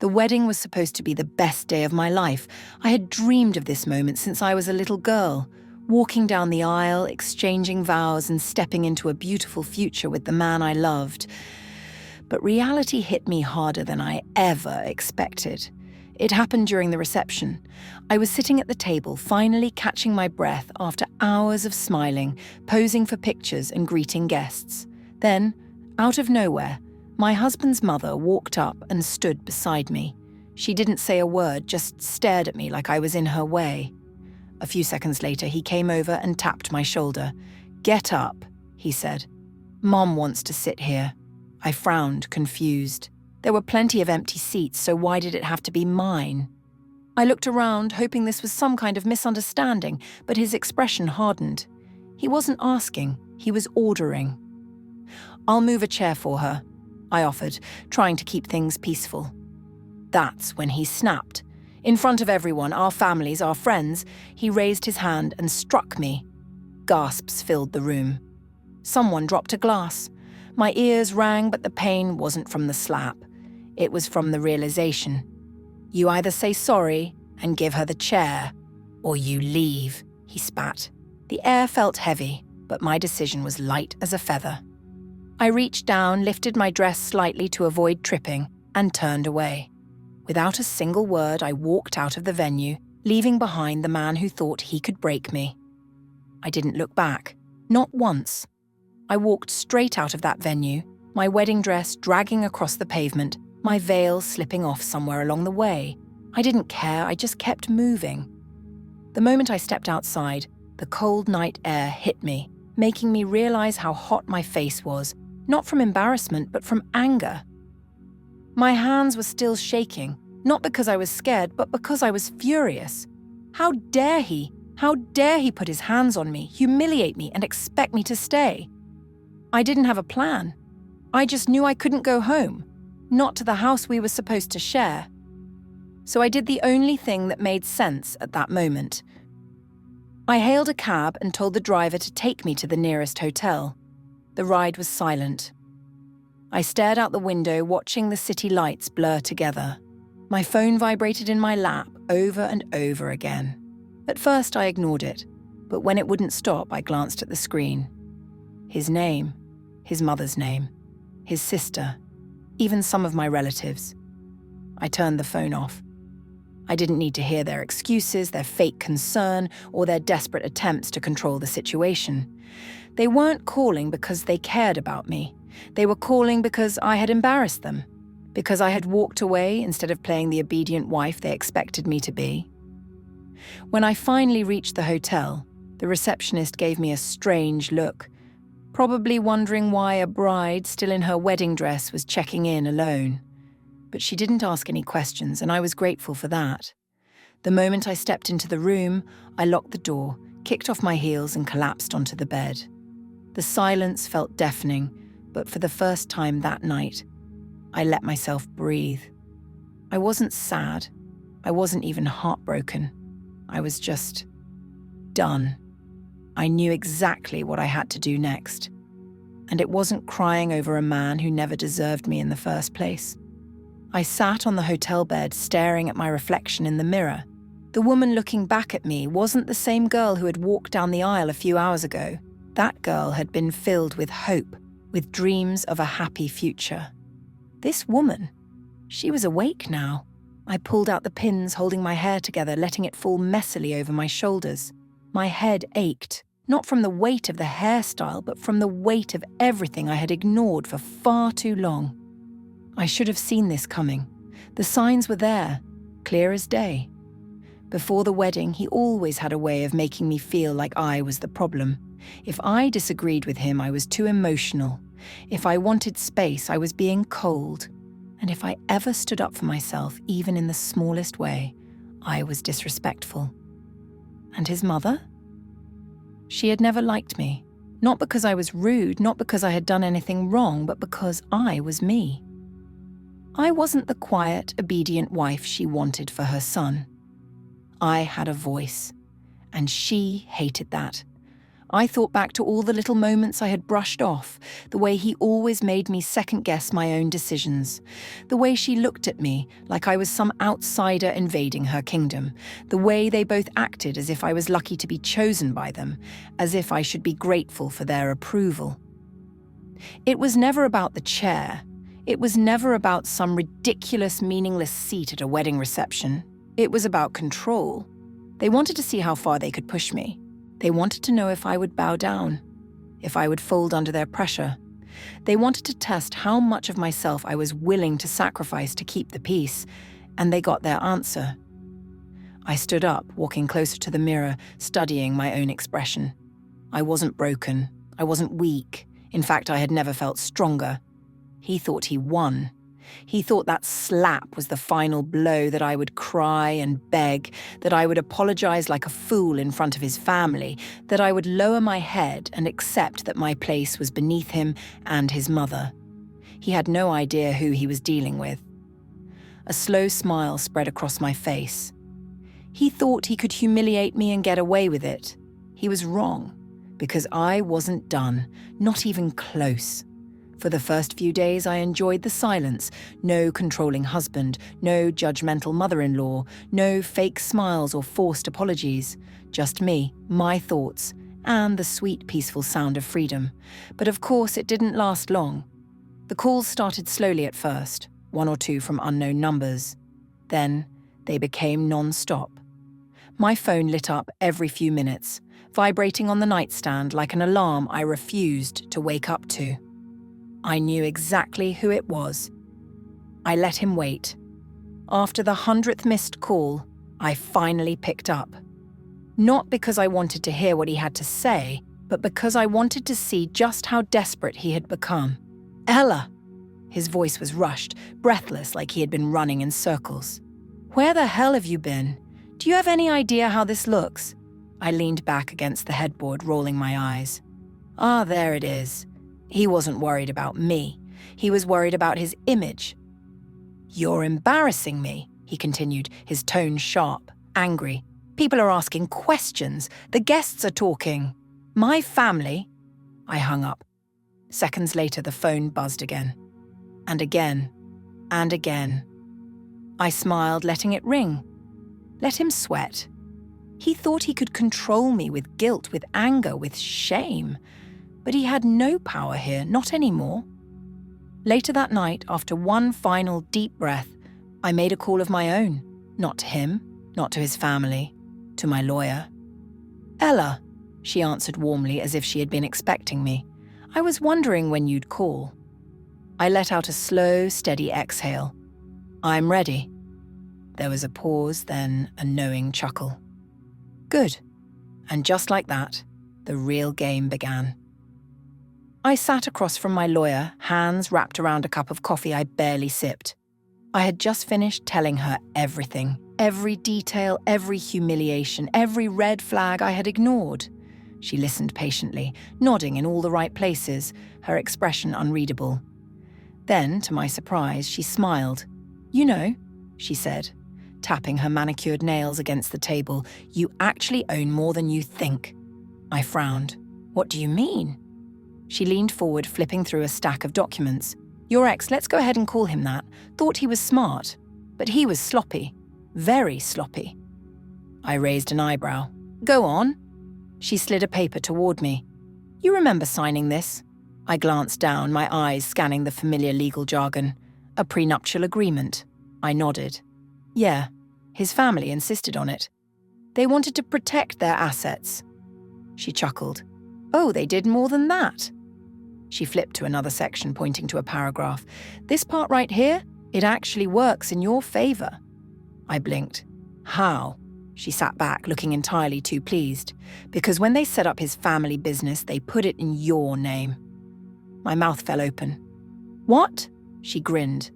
The wedding was supposed to be the best day of my life. I had dreamed of this moment since I was a little girl, walking down the aisle, exchanging vows and stepping into a beautiful future with the man I loved. But reality hit me harder than I ever expected. It happened during the reception. I was sitting at the table, finally catching my breath after hours of smiling, posing for pictures and greeting guests. Then, out of nowhere, my husband's mother walked up and stood beside me. She didn't say a word, just stared at me like I was in her way. A few seconds later, he came over and tapped my shoulder. "Get up," he said. "Mom wants to sit here." I frowned, confused. There were plenty of empty seats, so why did it have to be mine? I looked around, hoping this was some kind of misunderstanding, but his expression hardened. He wasn't asking, he was ordering. "I'll move a chair for her," I offered, trying to keep things peaceful. That's when he snapped. In front of everyone, our families, our friends, he raised his hand and struck me. Gasps filled the room. Someone dropped a glass. My ears rang, but the pain wasn't from the slap. It was from the realization. "You either say sorry and give her the chair, or you leave," he spat. The air felt heavy, but my decision was light as a feather. I reached down, lifted my dress slightly to avoid tripping, and turned away. Without a single word, I walked out of the venue, leaving behind the man who thought he could break me. I didn't look back, not once. I walked straight out of that venue, my wedding dress dragging across the pavement, my veil slipping off somewhere along the way. I didn't care, I just kept moving. The moment I stepped outside, the cold night air hit me, making me realize how hot my face was, not from embarrassment, but from anger. My hands were still shaking, not because I was scared, but because I was furious. How dare he? How dare he put his hands on me, humiliate me, and expect me to stay? I didn't have a plan. I just knew I couldn't go home, not to the house we were supposed to share. So I did the only thing that made sense at that moment. I hailed a cab and told the driver to take me to the nearest hotel. The ride was silent. I stared out the window, watching the city lights blur together. My phone vibrated in my lap over and over again. At first I ignored it, but when it wouldn't stop, I glanced at the screen. His name, his mother's name, his sister, even some of my relatives. I turned the phone off. I didn't need to hear their excuses, their fake concern, or their desperate attempts to control the situation. They weren't calling because they cared about me. They were calling because I had embarrassed them, because I had walked away instead of playing the obedient wife they expected me to be. When I finally reached the hotel, the receptionist gave me a strange look, probably wondering why a bride still in her wedding dress was checking in alone. But she didn't ask any questions, and I was grateful for that. The moment I stepped into the room, I locked the door, kicked off my heels, and collapsed onto the bed. The silence felt deafening, but for the first time that night, I let myself breathe. I wasn't sad. I wasn't even heartbroken. I was just done. I knew exactly what I had to do next. And it wasn't crying over a man who never deserved me in the first place. I sat on the hotel bed staring at my reflection in the mirror. The woman looking back at me wasn't the same girl who had walked down the aisle a few hours ago. That girl had been filled with hope, with dreams of a happy future. This woman, she was awake now. I pulled out the pins holding my hair together, letting it fall messily over my shoulders. My head ached, not from the weight of the hairstyle, but from the weight of everything I had ignored for far too long. I should have seen this coming. The signs were there, clear as day. Before the wedding, he always had a way of making me feel like I was the problem. If I disagreed with him, I was too emotional. If I wanted space, I was being cold. And if I ever stood up for myself, even in the smallest way, I was disrespectful. And his mother? She had never liked me. Not because I was rude, not because I had done anything wrong, but because I was me. I wasn't the quiet, obedient wife she wanted for her son. I had a voice, and she hated that. I thought back to all the little moments I had brushed off, the way he always made me second-guess my own decisions, the way she looked at me like I was some outsider invading her kingdom, the way they both acted as if I was lucky to be chosen by them, as if I should be grateful for their approval. It was never about the chair. It was never about some ridiculous, meaningless seat at a wedding reception. It was about control. They wanted to see how far they could push me. They wanted to know if I would bow down, if I would fold under their pressure. They wanted to test how much of myself I was willing to sacrifice to keep the peace, and they got their answer. I stood up, walking closer to the mirror, studying my own expression. I wasn't broken. I wasn't weak. In fact, I had never felt stronger. He thought he won. He thought that slap was the final blow, that I would cry and beg, that I would apologize like a fool in front of his family, that I would lower my head and accept that my place was beneath him and his mother. He had no idea who he was dealing with. A slow smile spread across my face. He thought he could humiliate me and get away with it. He was wrong, because I wasn't done, not even close. For the first few days, I enjoyed the silence. No controlling husband, no judgmental mother-in-law, no fake smiles or forced apologies. Just me, my thoughts, and the sweet, peaceful sound of freedom. But of course, it didn't last long. The calls started slowly at first, 1 or 2 from unknown numbers. Then they became non-stop. My phone lit up every few minutes, vibrating on the nightstand like an alarm I refused to wake up to. I knew exactly who it was. I let him wait. After the 100th missed call, I finally picked up. Not because I wanted to hear what he had to say, but because I wanted to see just how desperate he had become. Ella! His voice was rushed, breathless, like he had been running in circles. Where the hell have you been? Do you have any idea how this looks? I leaned back against the headboard, rolling my eyes. Ah, there it is. He wasn't worried about me. He was worried about his image. You're embarrassing me, he continued, his tone sharp, angry. People are asking questions. The guests are talking. My family. I hung up. Seconds later, the phone buzzed again. And again. And again. I smiled, letting it ring. Let him sweat. He thought he could control me with guilt, with anger, with shame. But he had no power here, not anymore. Later that night, after one final deep breath, I made a call of my own. Not to him, not to his family, to my lawyer. Ella, she answered warmly as if she had been expecting me. I was wondering when you'd call. I let out a slow, steady exhale. I'm ready. There was a pause, then a knowing chuckle. Good. And just like that, the real game began. I sat across from my lawyer, hands wrapped around a cup of coffee I barely sipped. I had just finished telling her everything, every detail, every humiliation, every red flag I had ignored. She listened patiently, nodding in all the right places, her expression unreadable. Then, to my surprise, she smiled. You know, she said, tapping her manicured nails against the table, you actually own more than you think. I frowned. What do you mean? She leaned forward, flipping through a stack of documents. Your ex, let's go ahead and call him that, thought he was smart, but he was sloppy. Very sloppy. I raised an eyebrow. Go on. She slid a paper toward me. You remember signing this? I glanced down, my eyes scanning the familiar legal jargon. A prenuptial agreement. I nodded. Yeah, his family insisted on it. They wanted to protect their assets. She chuckled. Oh, they did more than that. She flipped to another section, pointing to a paragraph. This part right here, it actually works in your favor. I blinked. How? She sat back, looking entirely too pleased. Because when they set up his family business, they put it in your name. My mouth fell open. What? She grinned.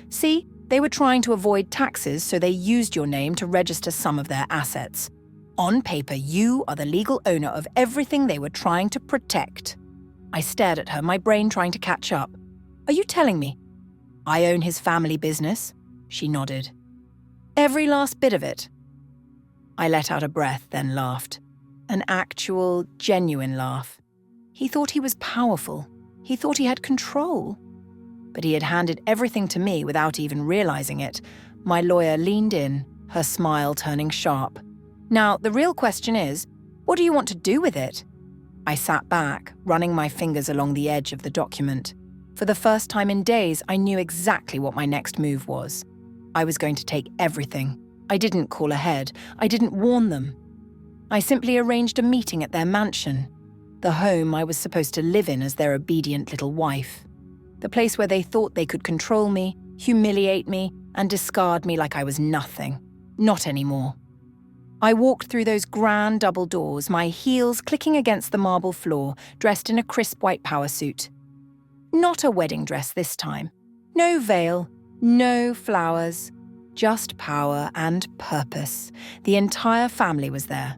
See, they were trying to avoid taxes, so they used your name to register some of their assets. On paper, you are the legal owner of everything they were trying to protect. I stared at her, my brain trying to catch up. Are you telling me I own his family business? She nodded. Every last bit of it. I let out a breath, then laughed. An actual, genuine laugh. He thought he was powerful. He thought he had control. But he had handed everything to me without even realizing it. My lawyer leaned in, her smile turning sharp. Now, the real question is, what do you want to do with it? I sat back, running my fingers along the edge of the document. For the first time in days, I knew exactly what my next move was. I was going to take everything. I didn't call ahead. I didn't warn them. I simply arranged a meeting at their mansion, the home I was supposed to live in as their obedient little wife, the place where they thought they could control me, humiliate me, and discard me like I was nothing. Not anymore. I walked through those grand double doors, my heels clicking against the marble floor, dressed in a crisp white power suit. Not a wedding dress this time. No veil, no flowers, just power and purpose. The entire family was there.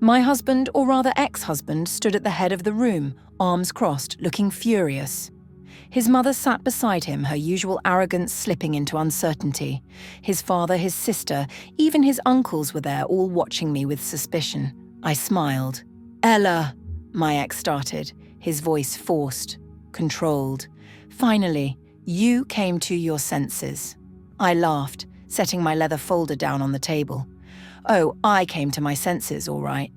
My husband, or rather ex-husband, stood at the head of the room, arms crossed, looking furious. His mother sat beside him, her usual arrogance slipping into uncertainty. His father, his sister, even his uncles were there, all watching me with suspicion. I smiled. "Ella," my ex started, his voice forced, controlled. "Finally, you came to your senses." I laughed, setting my leather folder down on the table. Oh, I came to my senses, all right.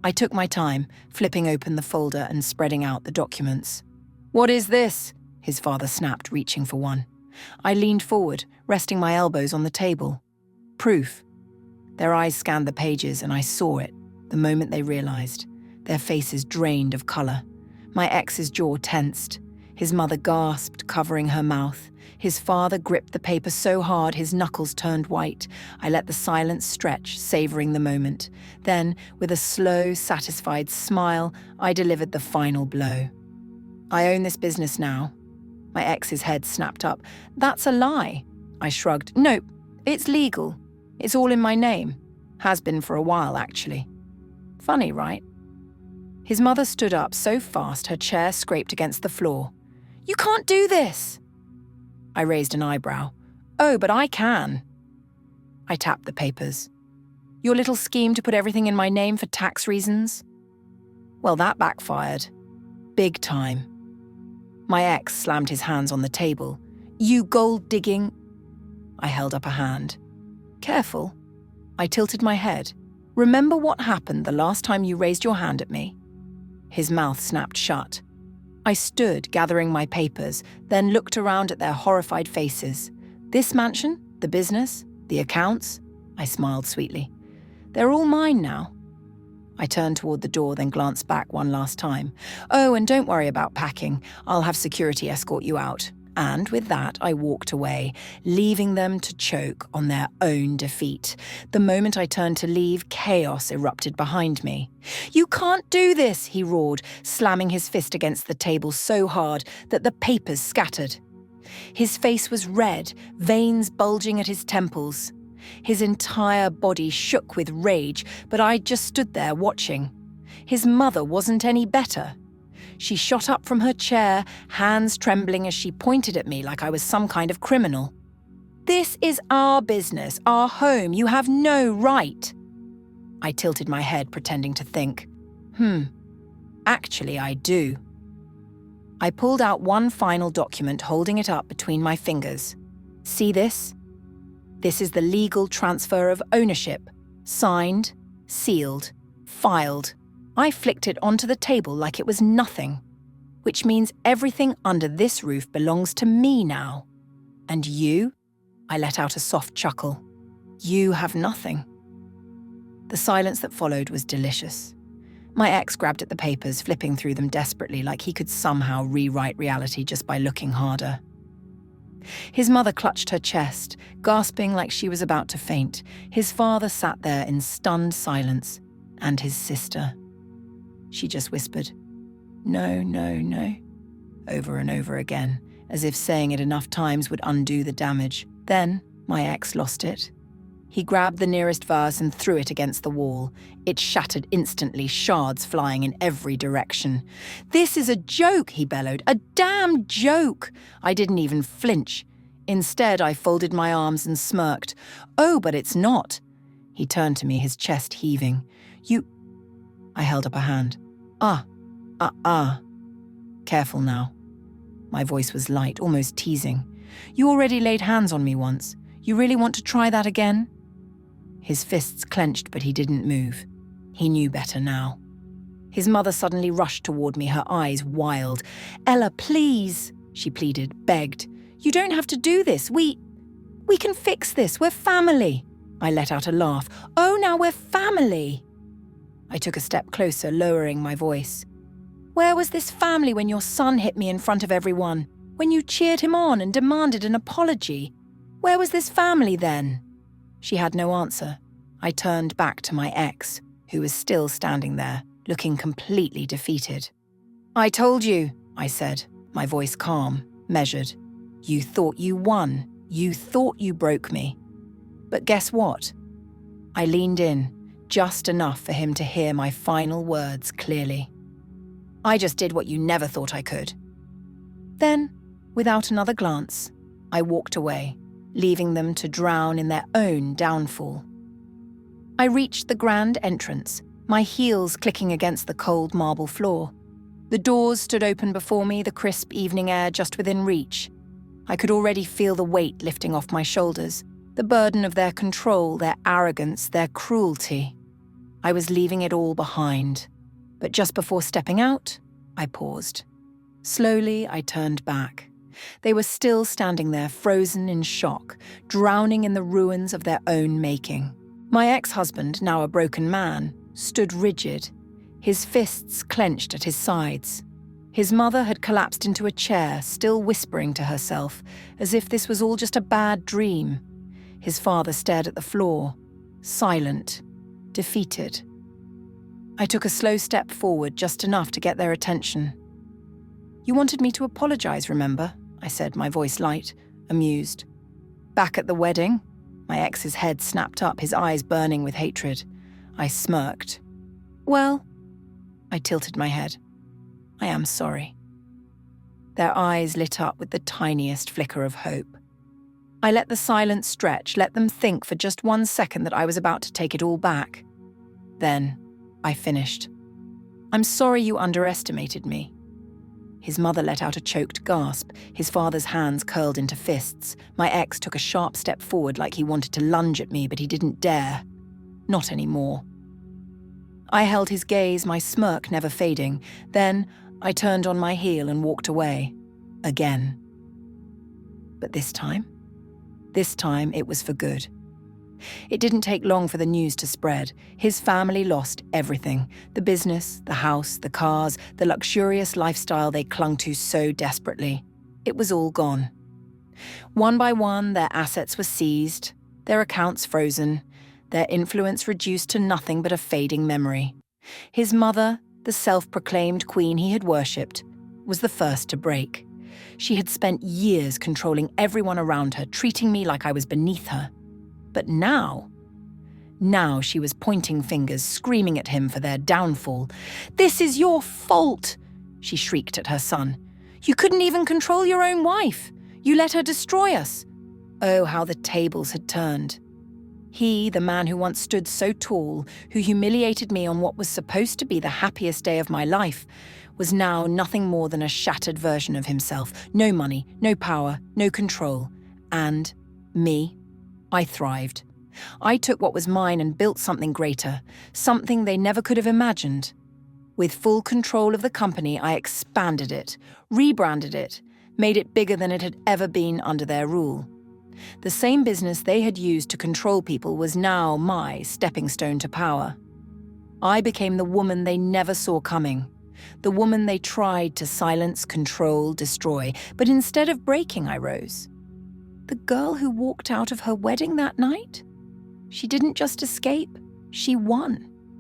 I took my time, flipping open the folder and spreading out the documents. "What is this?" his father snapped, reaching for one. I leaned forward, resting my elbows on the table. Proof. Their eyes scanned the pages and I saw it, the moment they realized. Their faces drained of color. My ex's jaw tensed. His mother gasped, covering her mouth. His father gripped the paper so hard his knuckles turned white. I let the silence stretch, savoring the moment. Then, with a slow, satisfied smile, I delivered the final blow. "I own this business now." My ex's head snapped up. "That's a lie." I shrugged. "Nope, it's legal. It's all in my name. Has been for a while, actually." Funny, right? His mother stood up so fast her chair scraped against the floor. "You can't do this!" I raised an eyebrow. "Oh, but I can." I tapped the papers. "Your little scheme to put everything in my name for tax reasons?" Well, that backfired. Big time. My ex slammed his hands on the table. "You gold-digging—" I held up a hand. "Careful." I tilted my head. "Remember what happened the last time you raised your hand at me?" His mouth snapped shut. I stood, gathering my papers, then looked around at their horrified faces. This mansion, the business, the accounts, I smiled sweetly. They're all mine now. I turned toward the door, then glanced back one last time. "Oh, and don't worry about packing. I'll have security escort you out." And with that, I walked away, leaving them to choke on their own defeat. The moment I turned to leave, chaos erupted behind me. "You can't do this," he roared, slamming his fist against the table so hard that the papers scattered. His face was red, veins bulging at his temples. His entire body shook with rage, but I just stood there watching. His mother wasn't any better. She shot up from her chair, hands trembling as she pointed at me like I was some kind of criminal. "This is our business, our home. You have no right." I tilted my head, pretending to think. Actually, I do. I pulled out one final document, holding it up between my fingers. "See this? This is the legal transfer of ownership. Signed, sealed, filed." I flicked it onto the table like it was nothing, which means everything under this roof belongs to me now. And you? I let out a soft chuckle. You have nothing. The silence that followed was delicious. My ex grabbed at the papers, flipping through them desperately like he could somehow rewrite reality just by looking harder. His mother clutched her chest, gasping like she was about to faint. His father sat there in stunned silence, and his sister. She just whispered, "No, no, no," over and over again, as if saying it enough times would undo the damage. Then my ex lost it. He grabbed the nearest vase and threw it against the wall. It shattered instantly, shards flying in every direction. "This is a joke," he bellowed. "A damn joke!" I didn't even flinch. Instead, I folded my arms and smirked. "Oh, but it's not." He turned to me, his chest heaving. I held up a hand. Careful now. My voice was light, almost teasing. You already laid hands on me once. You really want to try that again? His fists clenched, but he didn't move. He knew better now. His mother suddenly rushed toward me, her eyes wild. Ella, please, she pleaded, begged. You don't have to do this. We can fix this. We're family. I let out a laugh. Oh, now we're family. I took a step closer, lowering my voice. Where was this family when your son hit me in front of everyone? When you cheered him on and demanded an apology? Where was this family then? She had no answer. I turned back to my ex, who was still standing there, looking completely defeated. I told you, I said, my voice calm, measured. You thought you won. You thought you broke me. But guess what? I leaned in, just enough for him to hear my final words clearly. I just did what you never thought I could. Then, without another glance, I walked away, leaving them to drown in their own downfall. I reached the grand entrance, my heels clicking against the cold marble floor. The doors stood open before me, the crisp evening air just within reach. I could already feel the weight lifting off my shoulders, the burden of their control, their arrogance, their cruelty. I was leaving it all behind. But just before stepping out, I paused. Slowly, I turned back. They were still standing there, frozen in shock, drowning in the ruins of their own making. My ex-husband, now a broken man, stood rigid, his fists clenched at his sides. His mother had collapsed into a chair, still whispering to herself, as if this was all just a bad dream. His father stared at the floor, silent, defeated. I took a slow step forward, just enough to get their attention. You wanted me to apologize, remember? I said, my voice light, amused. Back at the wedding? My ex's head snapped up, his eyes burning with hatred. I smirked. Well, I tilted my head. I am sorry. Their eyes lit up with the tiniest flicker of hope. I let the silence stretch, let them think for just 1 second that I was about to take it all back. Then, I finished. I'm sorry you underestimated me. His mother let out a choked gasp, his father's hands curled into fists. My ex took a sharp step forward like he wanted to lunge at me, but he didn't dare. Not anymore. I held his gaze, my smirk never fading. Then, I turned on my heel and walked away. Again. But this time it was for good. It didn't take long for the news to spread. His family lost everything. The business, the house, the cars, the luxurious lifestyle they clung to so desperately. It was all gone. One by one, their assets were seized, their accounts frozen, their influence reduced to nothing but a fading memory. His mother, the self-proclaimed queen he had worshipped, was the first to break. She had spent years controlling everyone around her, treating me like I was beneath her. But now she was pointing fingers, screaming at him for their downfall. "This is your fault," she shrieked at her son. "You couldn't even control your own wife. You let her destroy us." Oh, how the tables had turned. He, the man who once stood so tall, who humiliated me on what was supposed to be the happiest day of my life, was now nothing more than a shattered version of himself. No money, no power, no control. And me, I thrived. I took what was mine and built something greater, something they never could have imagined. With full control of the company, I expanded it, rebranded it, made it bigger than it had ever been under their rule. The same business they had used to control people was now my stepping stone to power. I became the woman they never saw coming, the woman they tried to silence, control, destroy. But instead of breaking, I rose. The girl who walked out of her wedding that night? She didn't just escape, she won.